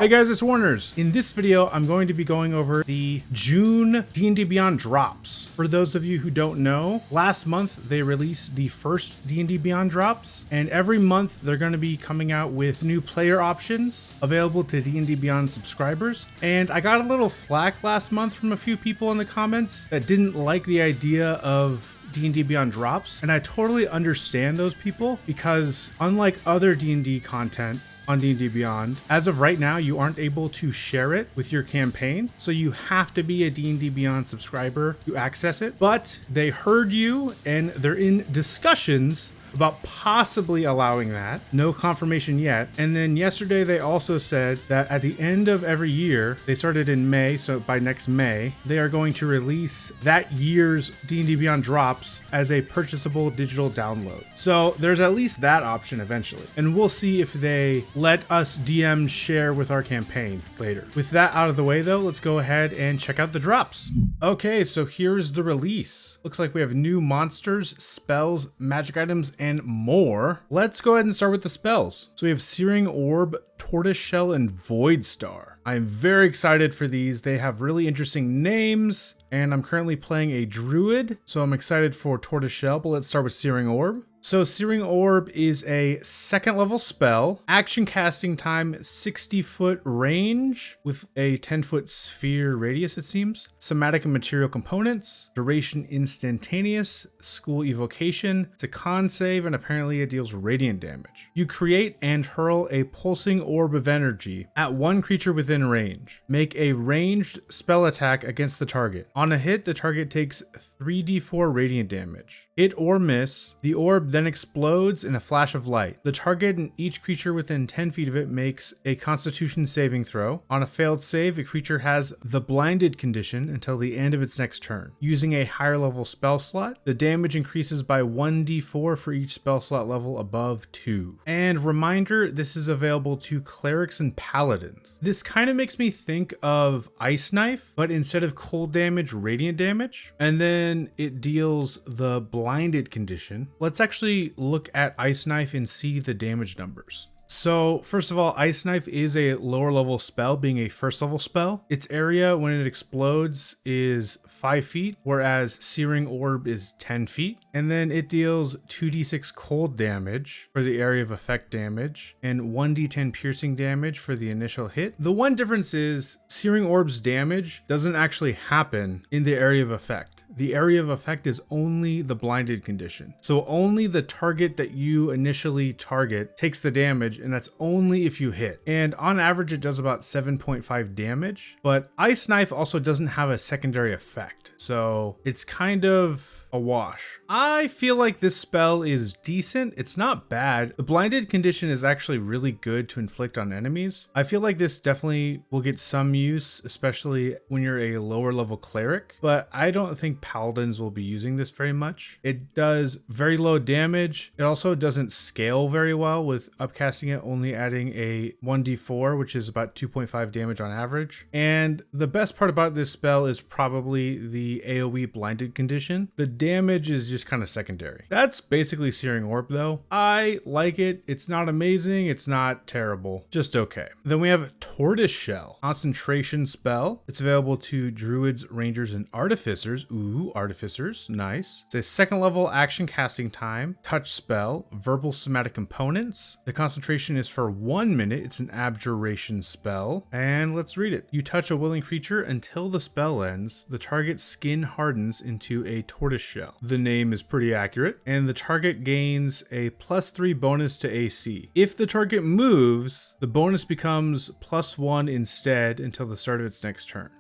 Hey guys, it's Warners. In this video, I'm going to be going over the June D&D Beyond Drops. For those of you who don't know, last month they released the first D&D Beyond Drops, and every month they're going to be coming out with new player options available to D&D Beyond subscribers. And I got a little flack last month from a few people in the comments that didn't like the idea of D&D Beyond Drops, and I totally understand those people because unlike other D&D content on D&D Beyond, as of right now, you aren't able to share it with your campaign, so you have to be a D&D Beyond subscriber to access it. But they heard you, and they're in discussions about possibly allowing that. No confirmation yet. And then yesterday they also said that at the end of every year, they started in May, so by next May, they are going to release that year's D&D Beyond Drops as a purchasable digital download. So there's at least that option eventually. And we'll see if they let us DMs share with our campaign later. With that out of the way though, let's go ahead and check out the drops. Okay, so here's the release. Looks like we have new monsters, spells, magic items, and more. Let's go ahead and start with the spells. So we have Searing Orb, Tortoise Shell, and Void Star. I'm very excited for these. They have really interesting names, and I'm currently playing a Druid, so I'm excited for Tortoise Shell, but let's start with Searing Orb. So Searing Orb is a 2nd level spell, action casting time 60-foot range with a 10-foot sphere radius, it seems. Somatic and material components, duration instantaneous, school evocation, it's a con save, and apparently it deals radiant damage. You create and hurl a pulsing orb of energy at one creature within range. Make a ranged spell attack against the target. On a hit, the target takes 3d4 radiant damage. Hit or miss, the orb then explodes in a flash of light. The target and each creature within 10 feet of it makes a Constitution saving throw. On a failed save, a creature has the blinded condition until the end of its next turn. Using a higher level spell slot, the damage increases by 1d4 for each spell slot level above 2. And reminder, this is available to Clerics and Paladins. This kind of makes me think of Ice Knife, but instead of cold damage, radiant damage. And then it deals the blinded condition. Let's actually look at Ice Knife and see the damage numbers. So first of all, Ice Knife is a lower level spell, being a 1st level spell. Its area when it explodes is 5 feet, whereas Searing Orb is 10 feet. And then it deals 2d6 cold damage for the area of effect damage and 1d10 piercing damage for the initial hit. The one difference is Searing Orb's damage doesn't actually happen in the area of effect. The area of effect is only the blinded condition. So only the target that you initially target takes the damage, and that's only if you hit. And on average, it does about 7.5 damage, but Ice Knife also doesn't have a secondary effect. So it's kind of a wash. I feel like this spell is decent. It's not bad. The blinded condition is actually really good to inflict on enemies. I feel like this definitely will get some use, especially when you're a lower level cleric, but I don't think paladins will be using this very much. It does very low damage. It also doesn't scale very well with upcasting it, only adding a 1d4, which is about 2.5 damage on average. And the best part about this spell is probably the AoE blinded condition. The damage is just kind of secondary. That's basically Searing Orb though. I like it. It's not amazing. It's not terrible. Just okay. Then we have Tortoise Shell, concentration spell. It's available to Druids, Rangers, and Artificers. Ooh, Artificers. Nice. It's a 2nd level action casting time, touch spell, verbal somatic components. The concentration is for 1 minute. It's an abjuration spell. And let's read it. You touch a willing creature until the spell ends. The target's skin hardens into a tortoise shell. The name is pretty accurate, and the target gains a +3 bonus to AC. If the target moves, the bonus becomes +1 instead until the start of its next turn.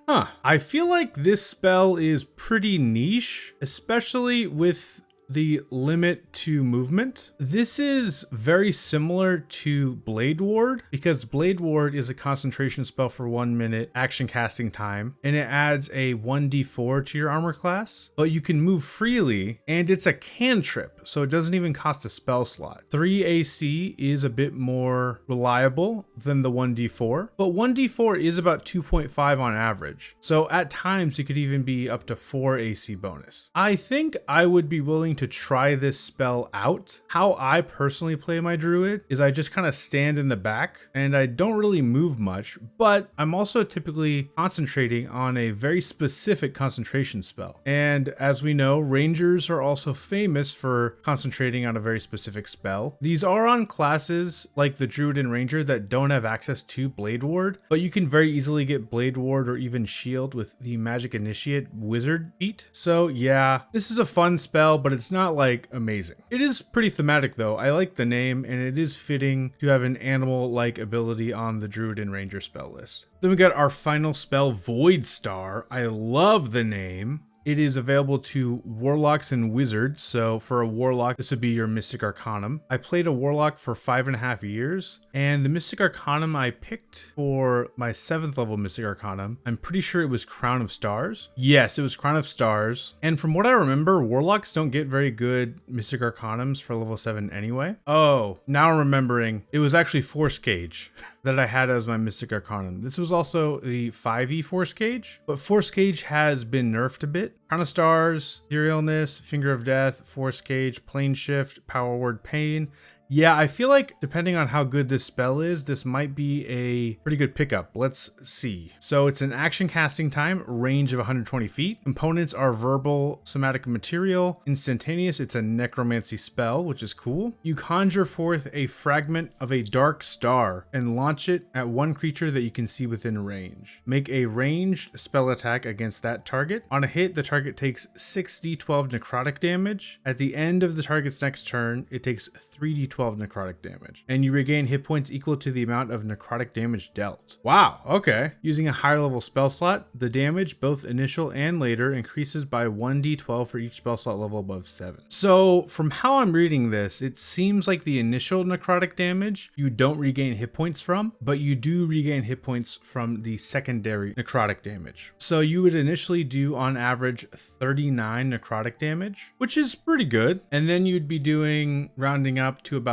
I feel like this spell is pretty niche, especially with the limit to movement. This is very similar to Blade Ward because Blade Ward is a concentration spell for 1 minute action casting time, and it adds a 1d4 to your armor class, but you can move freely and it's a cantrip, so it doesn't even cost a spell slot. 3 AC is a bit more reliable than the 1d4, but 1d4 is about 2.5 on average. So at times it could even be up to 4 AC bonus. I think I would be willing to try this spell out. How I personally play my druid is I just kind of stand in the back and I don't really move much, but I'm also typically concentrating on a very specific concentration spell. And as we know, rangers are also famous for concentrating on a very specific spell. These are on classes like the druid and ranger that don't have access to Blade Ward, but you can very easily get Blade Ward or even shield with the Magic Initiate wizard feat. So yeah, this is a fun spell, but it's not like amazing. It is pretty thematic though. I like the name and it is fitting to have an animal-like ability on the druid and ranger spell list. Then we got our final spell, Void Star. I love the name. It is available to Warlocks and Wizards, so for a Warlock, this would be your Mystic Arcanum. I played a Warlock for 5.5 years, and the Mystic Arcanum I picked for my 7th level Mystic Arcanum, I'm pretty sure it was Crown of Stars. Yes, it was Crown of Stars, and from what I remember, Warlocks don't get very good Mystic Arcanums for level 7 anyway. Oh, now I'm remembering, it was actually Force Cage that I had as my Mystic Arcanum. This was also the 5e Force Cage, but Force Cage has been nerfed a bit. Crown of Stars, Serialness, Finger of Death, Force Cage, Plane Shift, Power Word Pain. Yeah, I feel like depending on how good this spell is, this might be a pretty good pickup. Let's see. So it's an action casting time, range of 120 feet. Components are verbal, somatic material, instantaneous. It's a necromancy spell, which is cool. You conjure forth a fragment of a dark star and launch it at one creature that you can see within range. Make a ranged spell attack against that target. On a hit, the target takes 6d12 necrotic damage. At the end of the target's next turn, it takes 3d12 necrotic damage, and you regain hit points equal to the amount of necrotic damage dealt. Wow, okay. Using a higher level spell slot, the damage, both initial and later, increases by 1d12 for each spell slot level above 7. So from how I'm reading this, it seems like the initial necrotic damage you don't regain hit points from, but you do regain hit points from the secondary necrotic damage. So you would initially do on average 39 necrotic damage, which is pretty good, and then you'd be doing, rounding up to about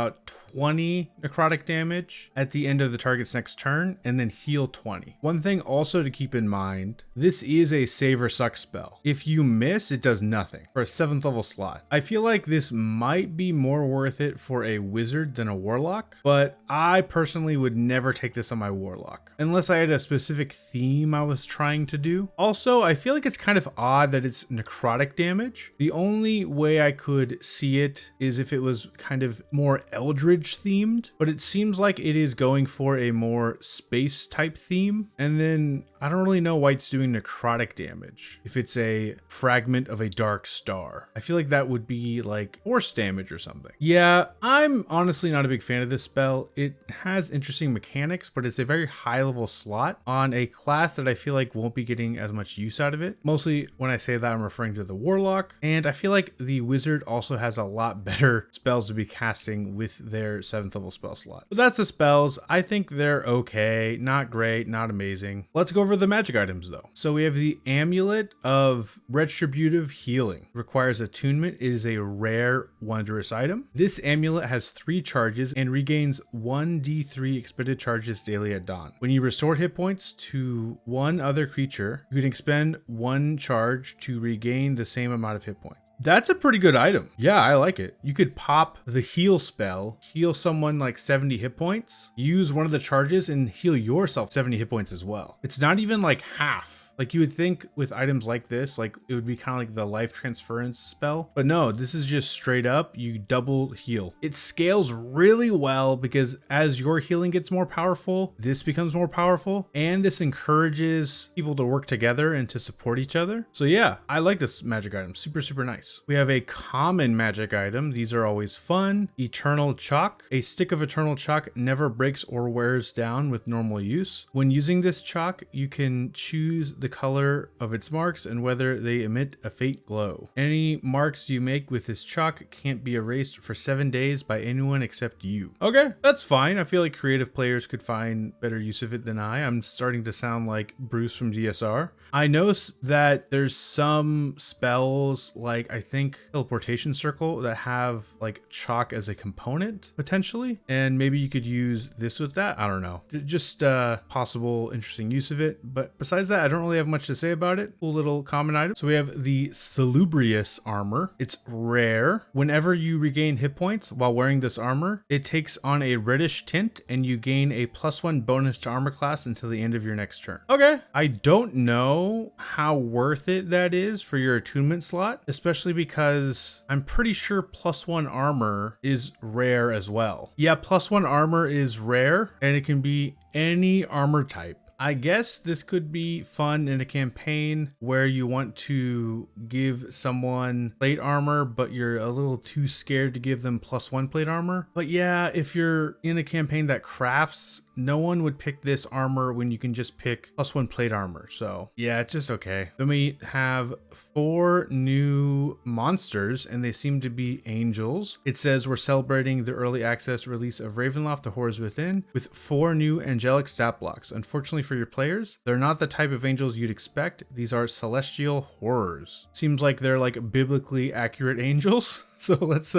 20 necrotic damage at the end of the target's next turn, and then heal 20. One thing also to keep in mind, this is a save or suck spell. If you miss, it does nothing for a 7th level slot. I feel like this might be more worth it for a wizard than a warlock, but I personally would never take this on my warlock unless I had a specific theme I was trying to do. Also, I feel like it's kind of odd that it's necrotic damage. The only way I could see it is if it was kind of more Eldritch themed, but it seems like it is going for a more space type theme. And then I don't really know why it's doing necrotic damage if it's a fragment of a dark star. I feel like that would be like force damage or something. Yeah, I'm honestly not a big fan of this spell. It has interesting mechanics, but it's a very high level slot on a class that I feel like won't be getting as much use out of it. Mostly when I say that, I'm referring to the warlock, and I feel like the wizard also has a lot better spells to be casting with their 7th level spell slot. But that's the spells. I think they're okay, not great, not amazing. Let's go over the magic items though. So we have the Amulet of Retributive Healing. Requires attunement. It is a rare, wondrous item. This amulet has 3 charges and regains 1d3 expended charges daily at dawn. When you restore hit points to one other creature, you can expend 1 charge to regain the same amount of hit points. That's a pretty good item. Yeah, I like it. You could pop the heal spell, heal someone like 70 hit points, use one of the charges and heal yourself 70 hit points as well. It's not even like half. Like you would think with items like this, like it would be kind of like the life transference spell, but no, this is just straight up, you double heal. It scales really well because as your healing gets more powerful, this becomes more powerful, and this encourages people to work together and to support each other. So yeah, I like this magic item, super, super nice. We have a common magic item. These are always fun. Eternal Chalk. A stick of Eternal Chalk never breaks or wears down with normal use. When using this chalk, you can choose the color of its marks and whether they emit a faint glow. Any marks you make with this chalk can't be erased for 7 days by anyone except you. Okay, that's fine. I feel like creative players could find better use of it than I. I'm starting to sound like Bruce from DSR. I notice that there's some spells like I think Teleportation Circle that have like chalk as a component potentially, and maybe you could use this with that. I don't know, just possible interesting use of it. But besides that, I don't really really have much to say about it. Cool little common item. So we have the Salubrious Armor. It's rare. Whenever you regain hit points while wearing this armor, it takes on a reddish tint and you gain a +1 bonus to armor class until the end of your next turn. Okay. I don't know how worth it that is for your attunement slot, especially because I'm pretty sure +1 armor is rare as well. Yeah, +1 armor is rare and it can be any armor type. I guess this could be fun in a campaign where you want to give someone plate armor, but you're a little too scared to give them +1 plate armor. But yeah, if you're in a campaign that crafts, no one would pick this armor when you can just pick +1 plate armor. So yeah, it's just okay. Then we have 4 new monsters and they seem to be angels. It says we're celebrating the early access release of Ravenloft, The Horrors Within, with 4 new angelic stat blocks. Unfortunately for your players, they're not the type of angels you'd expect. These are celestial horrors. Seems like they're like biblically accurate angels. So let's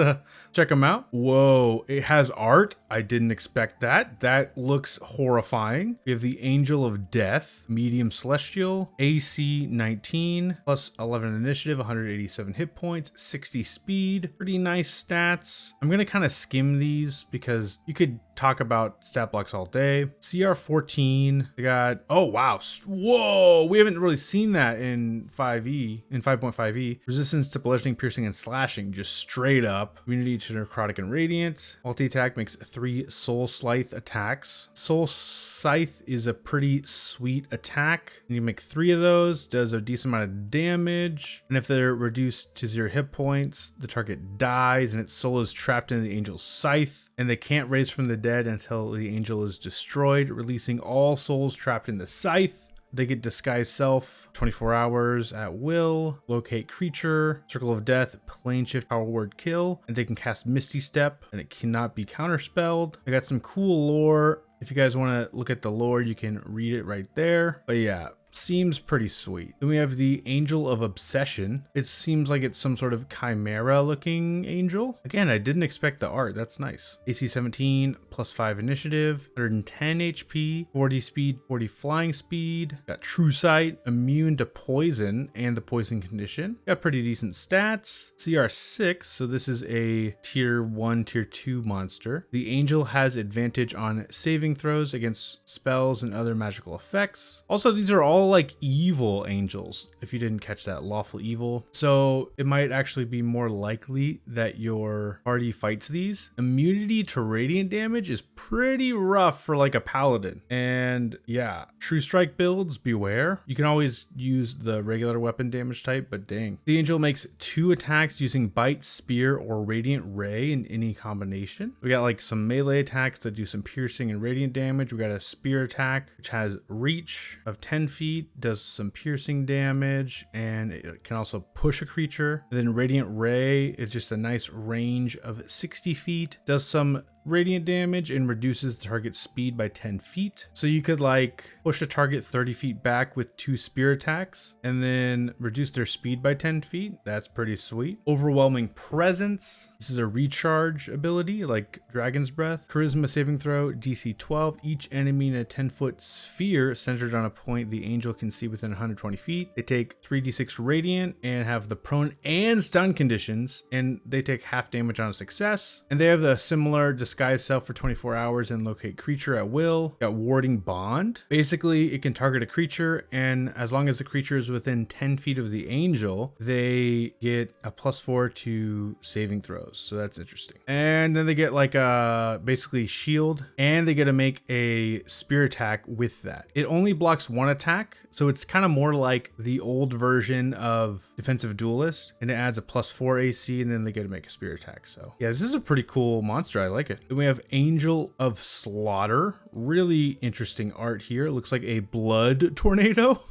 check them out. Whoa, it has art. I didn't expect that. That looks horrifying. We have the Angel of Death, medium celestial, AC 19, +11 initiative, 187 hit points, 60 speed. Pretty nice stats. I'm gonna kind of skim these because you could talk about stat blocks all day. CR 14. We got, oh wow, whoa, we haven't really seen that in 5.5e. Resistance to bludgeoning, piercing, and slashing, just straight up. Immunity to necrotic and radiant. Multi-attack makes 3 soul scythe attacks. Soul scythe is a pretty sweet attack, and you make 3 of those, does a decent amount of damage, and if they're reduced to 0 hit points, the target dies and its soul is trapped in the angel's scythe, and they can't raise from the dead until the angel is destroyed, releasing all souls trapped in the scythe. They get Disguise Self, 24 hours at will, locate creature, Circle of Death, plane shift, power word kill, and they can cast Misty Step, and it cannot be counterspelled. I got some cool lore. If you guys want to look at the lore, you can read it right there. But yeah, seems pretty sweet. Then we have the Angel of Obsession. It seems like it's some sort of chimera looking angel. Again, I didn't expect the art. That's nice. AC 17, +5 initiative, 110 HP, 40 speed, 40 flying speed. Got True Sight, immune to poison and the poison condition. Got pretty decent stats. CR 6, so this is a tier 1, tier 2 monster. The angel has advantage on saving throws against spells and other magical effects. Also, these are all like evil angels, if you didn't catch that, lawful evil. So it might actually be more likely that your party fights these. Immunity to radiant damage is pretty rough for like a paladin. And yeah, true strike builds, beware. You can always use the regular weapon damage type, but dang. The angel makes 2 attacks using bite, spear, or radiant ray in any combination. We got like some melee attacks that do some piercing and radiant damage. We got a spear attack, which has reach of 10 feet, does some piercing damage, and it can also push a creature. And then Radiant Ray is just a nice range of 60 feet, does some radiant damage and reduces the target's speed by 10 feet. So you could like push a target 30 feet back with 2 spear attacks and then reduce their speed by 10 feet. That's pretty sweet. Overwhelming Presence. This is a recharge ability like Dragon's Breath. Charisma saving throw, DC 12. Each enemy in a 10-foot sphere centered on a point the angel can see within 120 feet. They take 3d6 radiant and have the prone and stun conditions, and they take half damage on a success. And they have the similar Disguise Self for 24 hours and locate creature at will. Got Warding Bond. Basically, it can target a creature, and as long as the creature is within 10 feet of the angel, they get a +4 to saving throws. So that's interesting. And then they get like a basically shield, and they get to make a spear attack with that. It only blocks 1 attack, so it's kind of more like the old version of Defensive Duelist, and it adds a +4 AC, and then they get to make a spear attack. So yeah, this is a pretty cool monster. I like it. Then we have Angel of Slaughter. Really interesting art here. It looks like a blood tornado.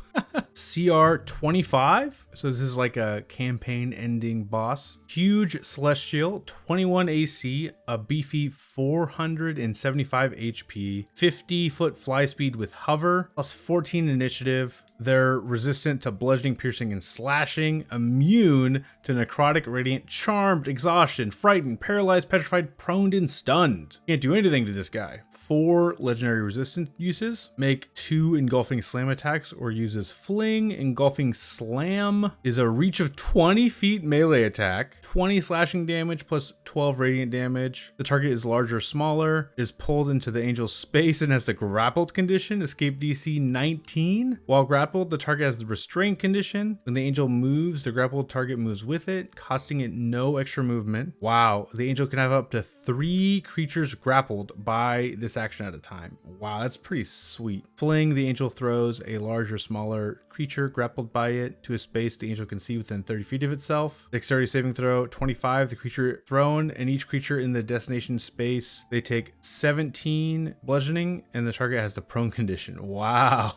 CR 25. So this is like a campaign ending boss. Huge celestial, 21 AC, a beefy 475 HP, 50-foot fly speed with hover, +14 initiative. They're resistant to bludgeoning, piercing, and slashing, immune to necrotic, radiant, charmed, exhaustion, frightened, paralyzed, petrified, prone, and stunned. Can't do anything to this guy. 4 legendary resistant uses. Make 2 engulfing slam attacks or uses fling. Engulfing slam is a reach of 20 feet melee attack, 20 slashing damage plus 12 radiant damage. The target is larger or smaller, is pulled into the angel's space and has the grappled condition, escape DC 19. While grappled, the target has the restraint condition. When the angel moves, the grappled target moves with it, costing it no extra movement. Wow, the angel can have up to 3 creatures grappled by this action at a time. Wow, that's pretty sweet. Fling, the angel throws a large or smaller creature grappled by it to a space the angel can see within 30 feet of itself. Dexterity saving throw 25, the creature thrown, and each creature in the destination space, they take 17 bludgeoning, and the target has the prone condition. Wow.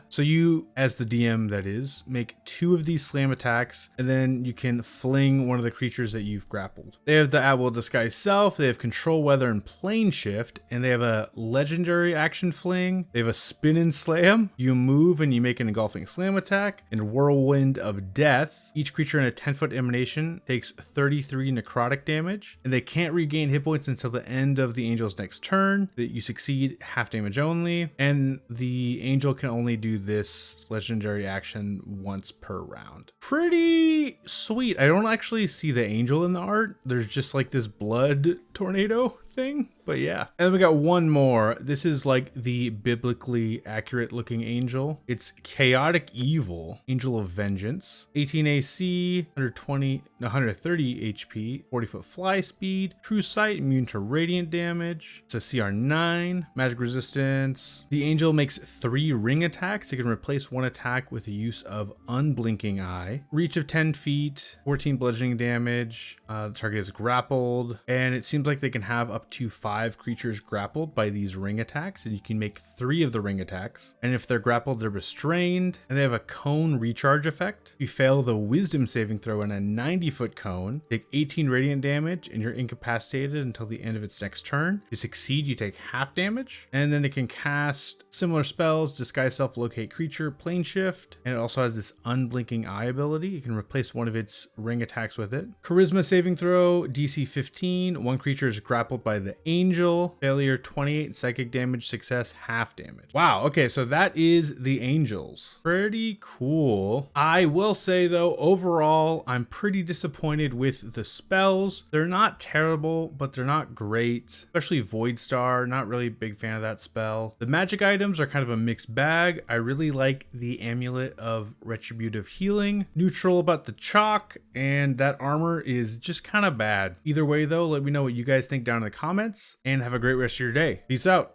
So you, as the DM that is, make 2 of these slam attacks, and then you can fling one of the creatures that you've grappled. They have the at will disguise self, they have control weather and plane shift, and they have a legendary action fling. They have a spin and slam. You move and you make an engulfing slam attack, and whirlwind of death. Each creature in a 10-foot emanation takes 33 necrotic damage, and they can't regain hit points until the end of the angel's next turn. That you succeed half damage only, and the angel can only do this legendary action once per round. Pretty sweet. I don't actually see the angel in the art. There's just like this blood tornado thing. But yeah. And then we got one more. This is like the biblically accurate looking angel. It's Chaotic Evil, Angel of Vengeance. 18 AC, 130 HP, 40-foot fly speed, true sight, immune to radiant damage. It's a CR 9, magic resistance. The angel makes 3 ring attacks. It can replace 1 attack with the use of Unblinking Eye. Reach of 10 feet, 14 bludgeoning damage. The target is grappled, and it seems like they can have up to 5 creatures grappled by these ring attacks, and you can make 3 of the ring attacks. And if they're grappled, they're restrained, and they have a cone recharge effect. If you fail the wisdom saving throw in a 90-foot cone, take 18 radiant damage, and you're incapacitated until the end of its next turn. If you succeed, you take half damage, and then it can cast similar spells: disguise self, locate creature, plane shift, and it also has this unblinking eye ability. You can replace one of its ring attacks with it. Charisma saving throw DC 15. 1 creature is grappled by the angel. Failure 28, psychic damage, success half damage. Wow, okay, so that is the angels. Pretty cool. I will say though, overall, I'm pretty disappointed with the spells. They're not terrible, but they're not great. Especially Void Star, not really a big fan of that spell. The magic items are kind of a mixed bag. I really like the Amulet of Retributive Healing. Neutral about the chalk, and that armor is just kind of bad. Either way though, let me know what you guys think down in the comments, and have a great rest of your day. Peace out.